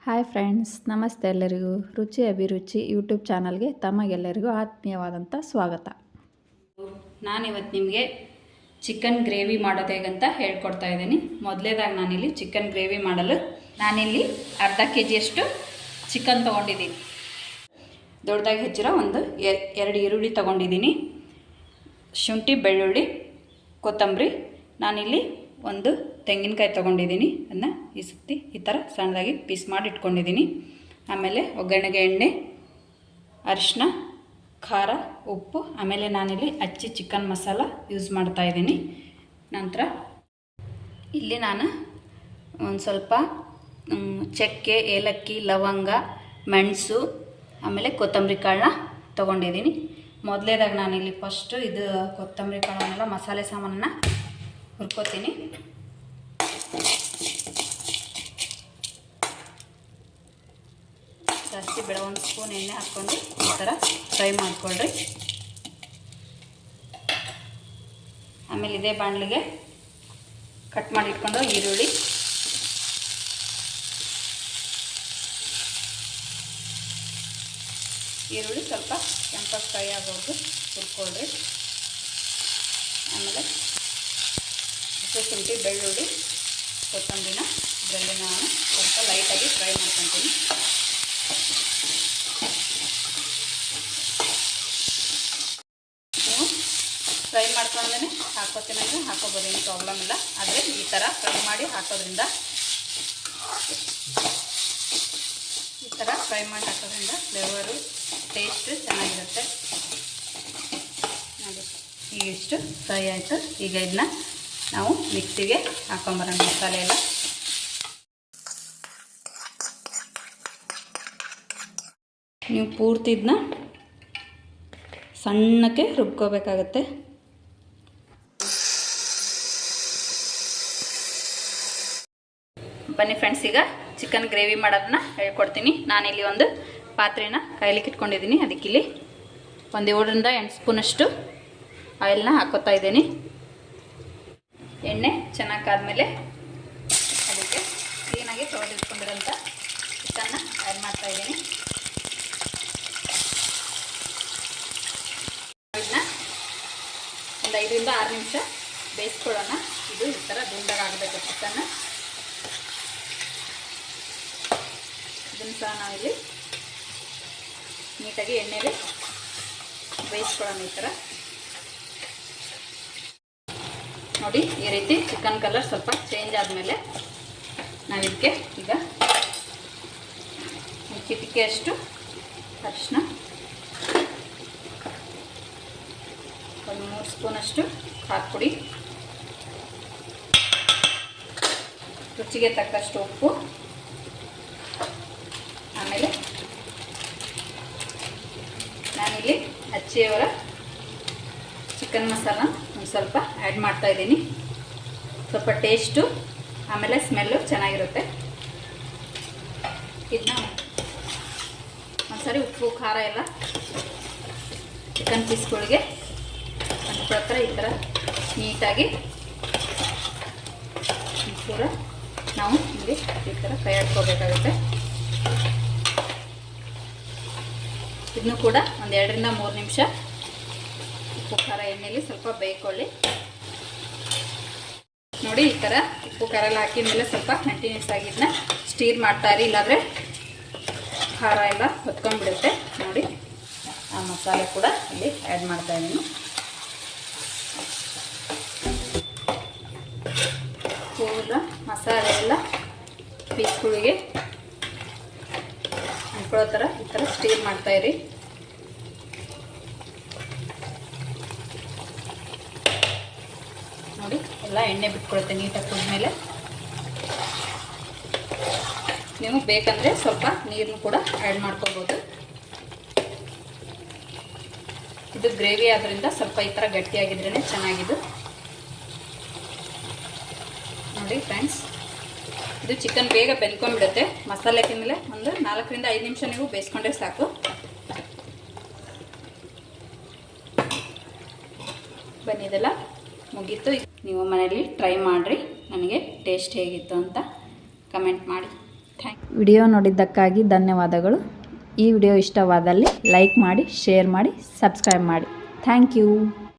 Hi friends, ನಮಸ್ತೆ. ಎಲ್ಲರಿಗೂ ರುಚಿ ಅಭಿರುಚಿ ಯೂಟ್ಯೂಬ್ ಚಾನಲ್ಗೆ ತಮಗೆಲ್ಲರಿಗೂ ಆತ್ಮೀಯವಾದಂಥ ಸ್ವಾಗತ. ನಾನಿವತ್ತು ನಿಮಗೆ ಚಿಕನ್ ಗ್ರೇವಿ ಮಾಡೋದು ಹೇಗಂತ ಹೇಳ್ಕೊಡ್ತಾ ಇದ್ದೀನಿ. ಮೊದಲೇದಾಗಿ ನಾನಿಲ್ಲಿ ಚಿಕನ್ ಗ್ರೇವಿ ಮಾಡಲು ನಾನಿಲ್ಲಿ ಅರ್ಧ kg ಚಿಕನ್ ತೊಗೊಂಡಿದ್ದೀನಿ. ದೊಡ್ಡದಾಗಿ ಹೆಚ್ಚಿರೋ ಒಂದು 2 ಈರುಳ್ಳಿ ತೊಗೊಂಡಿದ್ದೀನಿ. ಶುಂಠಿ, ಬೆಳ್ಳುಳ್ಳಿ, ಕೊತ್ತಂಬರಿ. ನಾನಿಲ್ಲಿ ಒಂದು ತೆಂಗಿನಕಾಯಿ ತೊಗೊಂಡಿದ್ದೀನಿ. ಅದನ್ನ ಈ ಥರ ಸಣ್ಣದಾಗಿ ಪೀಸ್ ಮಾಡಿ ಇಟ್ಕೊಂಡಿದ್ದೀನಿ. ಆಮೇಲೆ ಒಗ್ಗರಣೆಗೆ ಎಣ್ಣೆ, ಅರಿಶಿನ, ಖಾರ, ಉಪ್ಪು. ಆಮೇಲೆ ನಾನಿಲ್ಲಿ ಅಚ್ಚಿ ಚಿಕನ್ ಮಸಾಲ ಯೂಸ್ ಮಾಡ್ತಾಯಿದ್ದೀನಿ. ನಂತರ ಇಲ್ಲಿ ನಾನು ಒಂದು ಸ್ವಲ್ಪ ಚಕ್ಕೆ, ಏಲಕ್ಕಿ, ಲವಂಗ, ಮೆಣಸು, ಆಮೇಲೆ ಕೊತ್ತಂಬರಿ ಕಾಳನ್ನ ತೊಗೊಂಡಿದ್ದೀನಿ. ಮೊದಲೇದಾಗಿ ನಾನಿಲ್ಲಿ ಫಸ್ಟು ಇದು ಕೊತ್ತಂಬರಿ ಕಾಳನ್ನೆಲ್ಲ ಮಸಾಲೆ ಸಾಮಾನನ್ನು ಹುರ್ಕೋತೀನಿ. ಜಾಸ್ತಿ ಬೇಡ, 1 ಸ್ಪೂನ್ ಎಣ್ಣೆ ಹಾಕ್ಕೊಂಡು ಈ ಥರ ಫ್ರೈ ಮಾಡಿಕೊಳ್ರಿ. ಆಮೇಲೆ ಇದೇ ಬಾಣಲಿಗೆ ಕಟ್ ಮಾಡಿ ಇಟ್ಕೊಂಡು ಈರುಳ್ಳಿ, ಸ್ವಲ್ಪ ಕೆಂಪಾಗಿ ಫ್ರೈ ಆಗೋದು ಹುರ್ಕೊಳ್ರಿ. ಆಮೇಲೆ ಶುಂಠಿ, ಬೆಳ್ಳುಳ್ಳಿ, ಕೊತ್ತಂಬರಿನ ಇದರಲ್ಲಿ ನಾನು ಸ್ವಲ್ಪ ಲೈಟಾಗಿ ಫ್ರೈ ಮಾಡ್ಕೊತೀನಿ. ನೀವು ಫ್ರೈ ಮಾಡ್ಕೊಂಡೇ ಹಾಕೋತೀನಿ ಅಂದರೆ ಹಾಕೋಬೋದು, ಏನು ಪ್ರಾಬ್ಲಮ್ ಇಲ್ಲ. ಆದರೆ ಈ ಥರ ಫ್ರೈ ಮಾಡಿ ಹಾಕೋದ್ರಿಂದ ಫ್ಲೇವರು, ಟೇಸ್ಟ್ ಚೆನ್ನಾಗಿರುತ್ತೆ. ನೋಡಿ, ಈಗ ಇಷ್ಟು ಫ್ರೈ ಆಯಿತು. ಈಗ ಇದನ್ನ ನಾವು ಮಿಕ್ಸಿಗೆ ಹಾಕೊಂಬರೋಣ ಮಸಾಲೆ ಎಲ್ಲ. ನೀವು ಪೂರ್ತಿ ಇದನ್ನ ಸಣ್ಣಕ್ಕೆ ರುಬ್ಕೋಬೇಕಾಗತ್ತೆ. ಬನ್ನಿ ಫ್ರೆಂಡ್ಸ್, ಈಗ ಚಿಕನ್ ಗ್ರೇವಿ ಮಾಡೋದನ್ನ ಹೇಳ್ಕೊಡ್ತೀನಿ. ನಾನಿಲ್ಲಿ ಒಂದು ಪಾತ್ರೆನ ಕಾಯ್ಲಿಕ್ಕೆ ಇಟ್ಕೊಂಡಿದ್ದೀನಿ. ಅದಕ್ಕಿಲ್ಲಿ 7 ರಿಂದ 8 ಸ್ಪೂನಷ್ಟು ಆಯಿಲ್ನ ಹಾಕೋತಾ ಇದ್ದೀನಿ. ಎಣ್ಣೆ ಚೆನ್ನಾಗಿ ಕಾದ್ಮೇಲೆ ಅದಕ್ಕೆ ಕ್ಲೀನಾಗಿ ತೊಳೆದಿಟ್ಕೊಂಡಿರೋಂಥ ಚಿಕನ್ನ ಆ್ಯಡ್ ಮಾಡ್ತಾ ಇದ್ದೀನಿ. ಇದನ್ನ ಒಂದು 5 ರಿಂದ 6 ನಿಮಿಷ ಬೇಯಿಸ್ಕೊಳ್ಳೋಣ. ಇದು ಈ ಥರ ದುಂಡಾಗಿ ಆಗಬೇಕು ಚಿಕನ್ನ. ಇದನ್ನು ಸಹ ನಾವಿಲ್ಲಿ ನೀಟಾಗಿ ಎಣ್ಣೆಗೆ ಬೇಯಿಸ್ಕೊಳ್ಳೋಣ. ಈ ಥರ ನೋಡಿ, ಈ ರೀತಿ ಚಿಕನ್ ಕಲರ್ ಸ್ವಲ್ಪ ಚೇಂಜ್ ಆದಮೇಲೆ ನಾವಿದಕ್ಕೆ ಈಗ ಚಿಟಿಕೆಯಷ್ಟು ಅರಿಶಿನ, ಒಂದು 3 ಸ್ಪೂನಷ್ಟು ಖಾರ ಪುಡಿ, ರುಚಿಗೆ ತಕ್ಕಷ್ಟು ಉಪ್ಪು, ಆಮೇಲೆ ನಾನಿಲ್ಲಿ ಅಚ್ಚಿಯವರ ಚಿಕನ್ ಮಸಾಲ ಒಂದು ಸ್ವಲ್ಪ ಆ್ಯಡ್ ಮಾಡ್ತಾ ಇದ್ದೀನಿ. ಸ್ವಲ್ಪ ಟೇಸ್ಟು ಆಮೇಲೆ ಸ್ಮೆಲ್ಲು ಚೆನ್ನಾಗಿರುತ್ತೆ. ಇದನ್ನ ಒಂದ್ಸರಿ ಉಪ್ಪು, ಖಾರ ಎಲ್ಲ ಚಿಕನ್ ಪೀಸ್ಗಳಿಗೆ ಅಂದ್ಕೊಳ್ತಾರೆ. ಈ ಥರ ನೀಟಾಗಿ ಪೂರ ನಾವು ಇಲ್ಲಿ ಈ ಥರ ಕೈ ಆಡ್ಕೋಬೇಕಾಗುತ್ತೆ. ಇದನ್ನು ಕೂಡ ಒಂದು 2 ರಿಂದ 3 ನಿಮಿಷ ಉಪ್ಪು, ಖಾರ, ಎಣ್ಣೆಯಲ್ಲಿ ಸ್ವಲ್ಪ ಬೇಯ್ಕೊಳ್ಳಿ. ನೋಡಿ, ಈ ಥರ ಉಪ್ಪು, ಖಾರ ಎಲ್ಲ ಹಾಕಿದ ಮೇಲೆ ಸ್ವಲ್ಪ ಕಂಟಿನ್ಯೂಸ್ ಆಗಿ ಇದನ್ನ ಸ್ಟೀರ್ ಮಾಡ್ತಾಯಿರಿ, ಇಲ್ಲಾಂದರೆ ಖಾರ ಎಲ್ಲ ಹೊತ್ಕೊಂಡ್ಬಿಡುತ್ತೆ. ನೋಡಿ, ಆ ಮಸಾಲೆ ಕೂಡ ಇಲ್ಲಿ ಆ್ಯಡ್ ಮಾಡ್ತಾ ಇದ್ದೀನಿ. ಪೂರ ಮಸಾಲೆ ಎಲ್ಲ ಪೀಸ್ಗಳಿಗೆ ಅಂದ್ಕೊಳ್ಳೋ ಥರ ಈ ಥರ ಸ್ಟೀರ್ ಮಾಡ್ತಾಯಿರಿ. ನೋಡಿ, ಎಲ್ಲ ಎಣ್ಣೆ ಬಿಟ್ಕೊಳುತ್ತೆ ನೀಟಾಗಿ ಕುದ್ಮೇಲೆ. ನೀವು ಬೇಕಂದರೆ ಸ್ವಲ್ಪ ನೀರನ್ನು ಕೂಡ ಆ್ಯಡ್ ಮಾಡ್ಕೋಬೋದು. ಇದು ಗ್ರೇವಿ ಆದ್ದರಿಂದ ಸ್ವಲ್ಪ ಈ ಥರ ಗಟ್ಟಿಯಾಗಿದ್ರೇ ಚೆನ್ನಾಗಿದ್ದು. ನೋಡಿ ಫ್ರೆಂಡ್ಸ್, ಇದು ಚಿಕನ್ ಬೇಗ ಬೆಂದ್ಕೊಂಡ್ಬಿಡುತ್ತೆ. ಮಸಾಲೆ ಹಾಕಿದ್ಮೇಲೆ ಒಂದು 4 ರಿಂದ 5 ನಿಮಿಷ ನೀವು ಬೇಯಿಸ್ಕೊಂಡ್ರೆ ಸಾಕು. ಬನ್ನಿ, ಇದೆಲ್ಲ ಮುಗೀತು. ನೀವು ಮನೆಯಲ್ಲಿ ಟ್ರೈ ಮಾಡಿರಿ, ನನಗೆ ಟೇಸ್ಟ್ ಹೇಗಿತ್ತು ಅಂತ ಕಮೆಂಟ್ ಮಾಡಿ. ವಿಡಿಯೋ ನೋಡಿದ್ದಕ್ಕಾಗಿ ಧನ್ಯವಾದಗಳು. ಈ ವಿಡಿಯೋ ಇಷ್ಟವಾದಲ್ಲಿ ಲೈಕ್ ಮಾಡಿ, ಶೇರ್ ಮಾಡಿ, ಸಬ್ಸ್ಕ್ರೈಬ್ ಮಾಡಿ. Thank you.